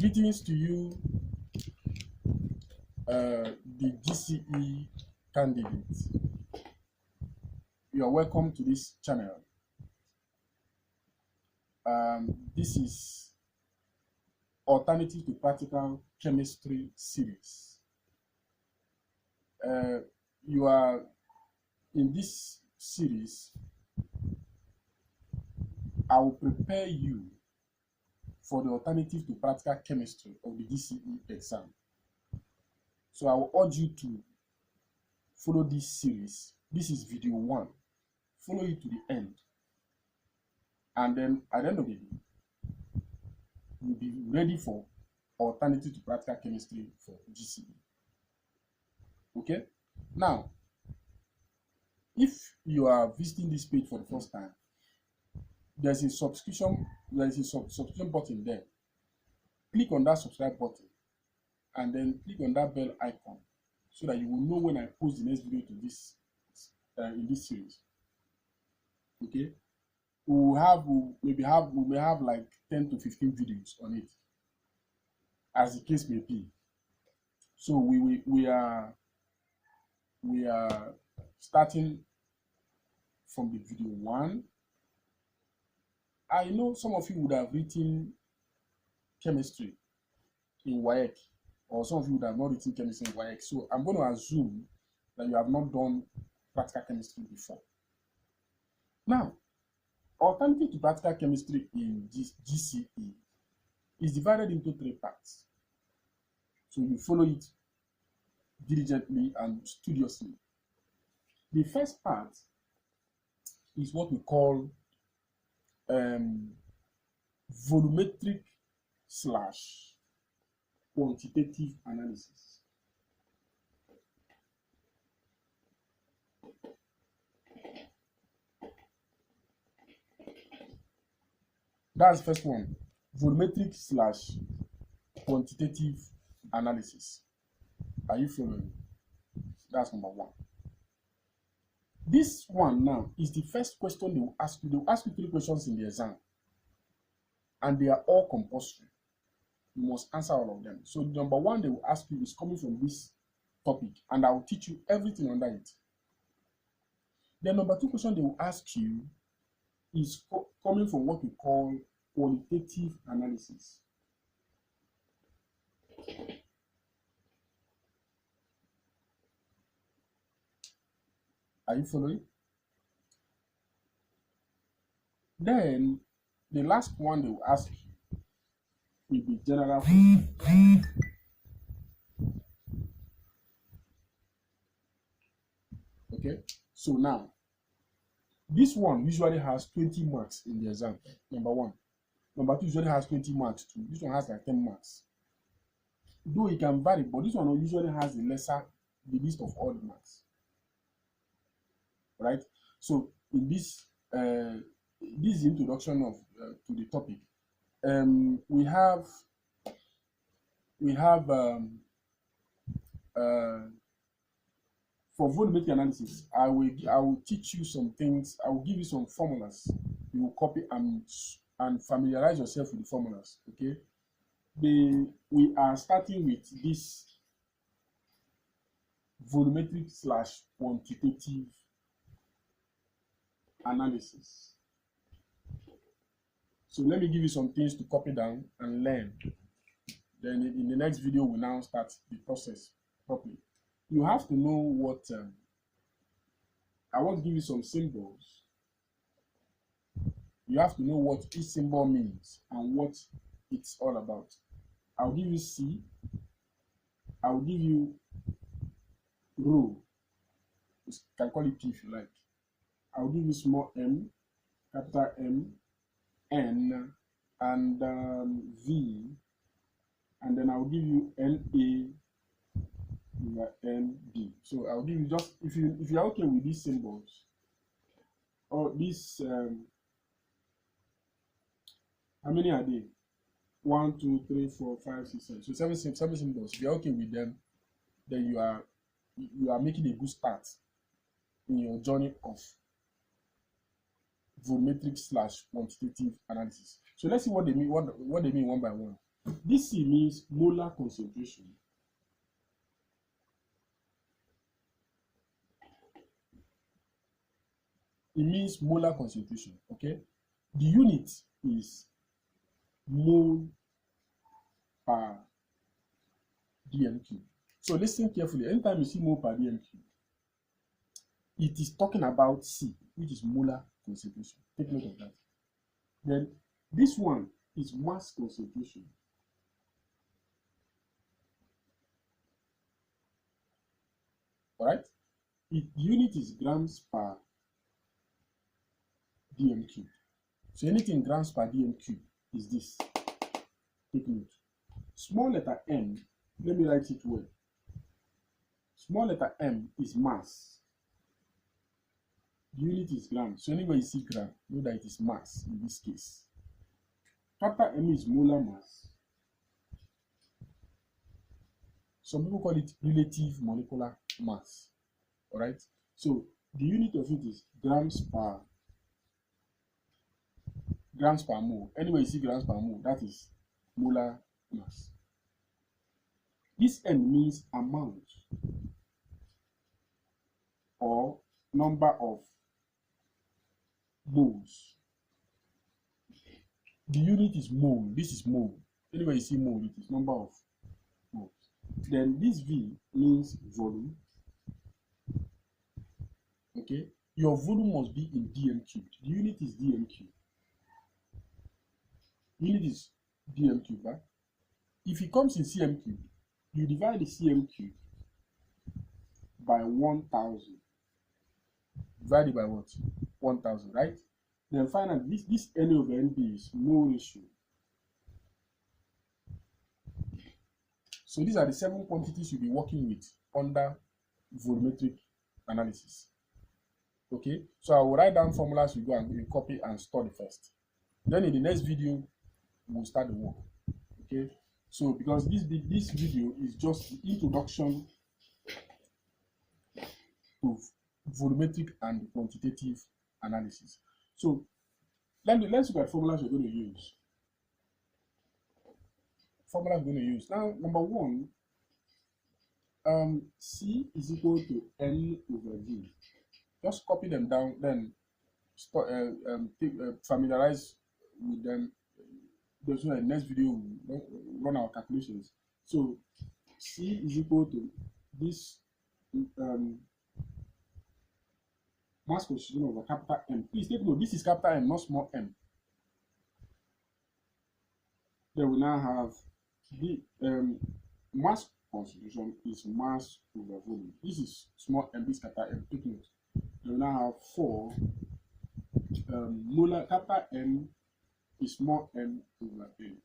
Greetings to you, the GCE candidates. You are welcome to this channel. This is Alternative to Practical Chemistry series. You are in this series. I will prepare you for the Alternative to Practical Chemistry of the GCE exam. So I will urge you to follow this series. This is video 1. Follow it to the end. And then at the end of the day, you'll be ready for Alternative to Practical Chemistry for GCE. Okay? Now, if you are visiting this page for the first time, there's a subscription button there. Click on that subscribe button and then click on that bell icon so that you will know when I post the next video to this in this series. Okay, we may have like 10 to 15 videos on it, as the case may be. So we are starting from the video 1. I know some of you would have written chemistry in WAEC, or some of you would have not written chemistry in WAEC. So I'm going to assume that you have not done practical chemistry before. Now, Alternative to Practical Chemistry in GCE is divided into 3 parts. So you follow it diligently and studiously. The first part is what we call volumetric / quantitative analysis. That's the first one, volumetric / quantitative analysis. Are you following? That's number 1. This one now is the first question they will ask you. They will ask you 3 questions in the exam, and they are all compulsory. You must answer all of them. So number 1 they will ask you is coming from this topic, and I will teach you everything under it. Then number 2 question they will ask you is coming from what we call qualitative analysis. Are you following? Then the last one they will ask you will be general questions. Okay, so now this one usually has 20 marks in the exam. Number 1. Number 2 usually has 20 marks too. This one has like 10 marks. Though it can vary, but this one usually has the least of all the marks. Right? So in this this introduction of to the topic, we have for volumetric analysis, I will teach you some things. I will give you some formulas. You will copy and familiarize yourself with the formulas. Okay. We are starting with this volumetric / quantitative analysis. So let me give you some things to copy down and learn. Then in the next video, we now start the process properly. You have to know what I want to give you some symbols. You have to know what each symbol means and what it's all about. I'll give you C. I'll give you rho. You can call it P if you like. I'll give you small m, capital M, N, and V, and then I'll give you NA over ND. So I'll give you just if you're okay with these symbols or these how many are they? 1, 2, 3, 4, 5, 6, 7. So seven symbols. If you're okay with them, then you are making a good start in your journey of volumetric / quantitative analysis. So let's see what they mean. What they mean one by one. This C means molar concentration. It means molar concentration, okay? The unit is mole per dm cube. So listen carefully. Anytime you see mole per dm cube, it is talking about C, which is molar concentration. Take note of that. Then this one is mass concentration. All right? The unit is grams per dm cube. So anything grams per dm cube is this. Take note. Small letter m, let me write it well. Small letter m is mass. The unit is gram. So anywhere you see gram, know that it is mass in this case. Capital M is molar mass. Some people call it relative molecular mass. All right. So the unit of it is grams per mole. Anywhere you see grams per mole, that is molar mass. This N means amount or number of moles. The unit is mole. This is mole. Anywhere you see mole, it is number of moles. Then this V means volume. Okay, your volume must be in dm cubed. The unit is dm cubed. Unit is dm cubed, right? If it comes in cm cubed, you divide the cm cubed by 1000. Divided by what? 1000, right? Then finally, this NA over NB is mole ratio. So these are the 7 quantities you'll be working with under volumetric analysis. Okay, so I will write down formulas, you go and copy and store the first. Then in the next video, we'll start the work. Okay, so because this video is just the introduction to volumetric and quantitative analysis. So let's look at formulas we're going to use. Formulas we're going to use. Now, number one, C is equal to N over V. Just copy them down, then familiarize with them. There's no next video we'll run our calculations. So C is equal to this mass concentration over capital M. Please take note, this is capital M, not small m. Then we now have the mass concentration is mass over volume. This is small m, this capital M. Take note. Then we now have 4 molar capital M is small m over n.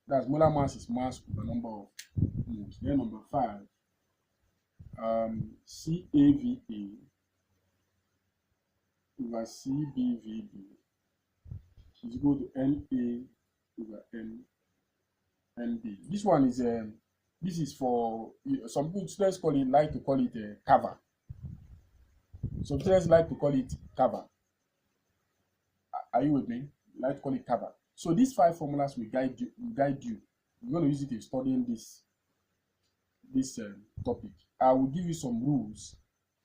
That's molar mass is mass over number of moles. Then number 5, CAVA over CBVB is equal to NA over NB. This one is this is for some people, students like to call it cover. Some students like to call it cover. Are you with me? Like to call it cover. So these 5 formulas will guide you. You're going to use it in studying this topic. I will give you some rules,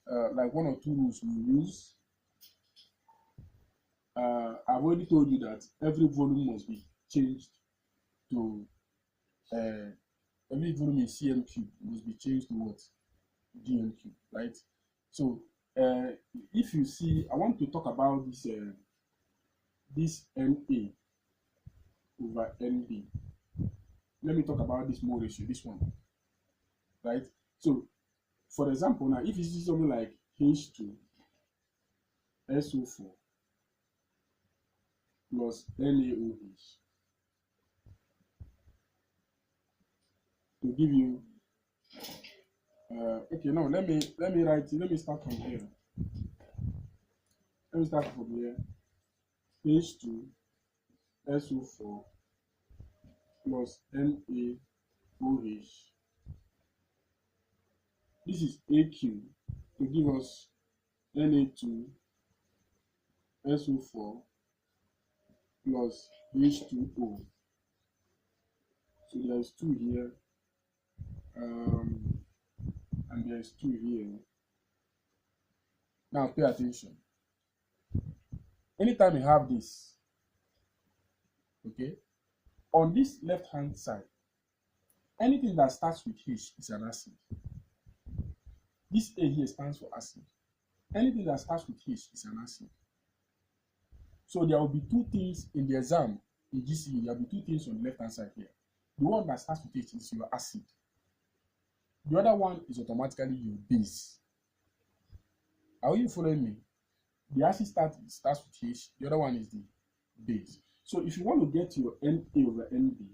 like 1 or 2 rules we use. I've already told you that every volume must be changed to every volume in cm cube must be changed to what? dm cube, right? So if you see, I want to talk about this NA over NB. Let me talk about this mole ratio, this one, right? So for example, now if you see something like H2SO4 plus NaOH to give you okay, no, let me start from here. Let me start from here. H2SO4 plus NaOH. This is AQ to give us Na2SO4 plus H2O. So there's 2 here, and there's 2 here. Now pay attention. Anytime you have this, okay, on this left hand side, anything that starts with H is an acid. This A here stands for acid. Anything that starts with H is an acid. So there will be 2 things in the exam in GCE. There will be 2 things on the left hand side here. The one that starts with H is your acid. The other one is automatically your base. Are you following me? The acid starts with H. The other one is the base. So if you want to get your Na over Nb,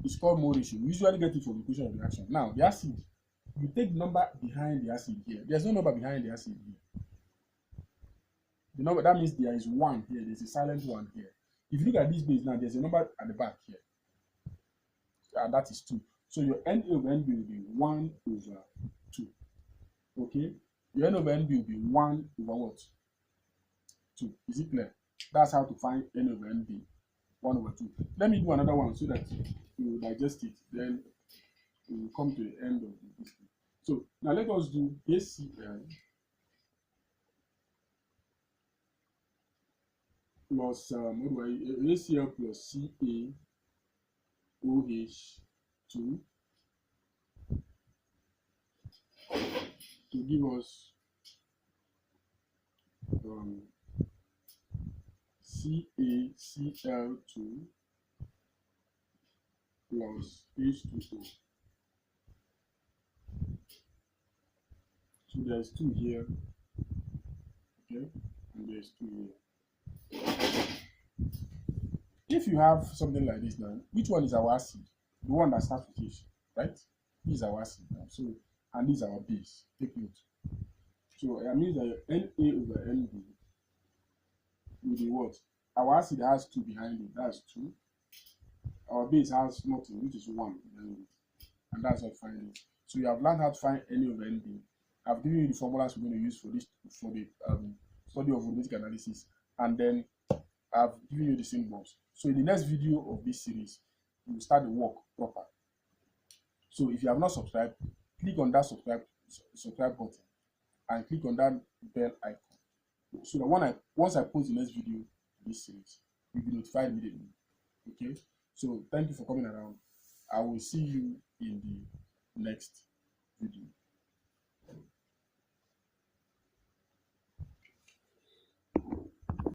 it's called mole ratio. We usually get it from the equation of reaction. Now the acid, you take the number behind the acid here. There's no number behind the acid here. The number, that means there is 1 here. There's a silent 1 here. If you look at this base now, there's a number at the back here, and that is 2. So your Na over Nb will be 1 over 2. Okay, your N over Nb will be 1 over what? 2. Is it clear? That's how to find N over Nb, 1 over 2. Let me do another one so that you will digest it. Then we will come to the end of this. So now let us do ACl plus ACl plus CaOH2 to give us CaCl2 plus H2O. So there's 2 here, okay, and there's 2 here. If you have something like this now, which one is our acid? The one that starts with H, right? This is our acid now. So, and this is our base. Take note. So that means that Na over Nb will be what? Our acid has 2 behind it. That's 2. Our base has nothing, which is 1 behind it. And that's how to find it. So you have learned how to find Na over Nb. I've given you the formulas we're going to use for this, for the study of volumetric analysis, and then I've given you the symbols. So in the next video of this series, we will start the work proper. So if you have not subscribed, click on that subscribe button and click on that bell icon, so that once I post the next video of this series, you'll be notified immediately. Okay, so thank you for coming around. I will see you in the next video.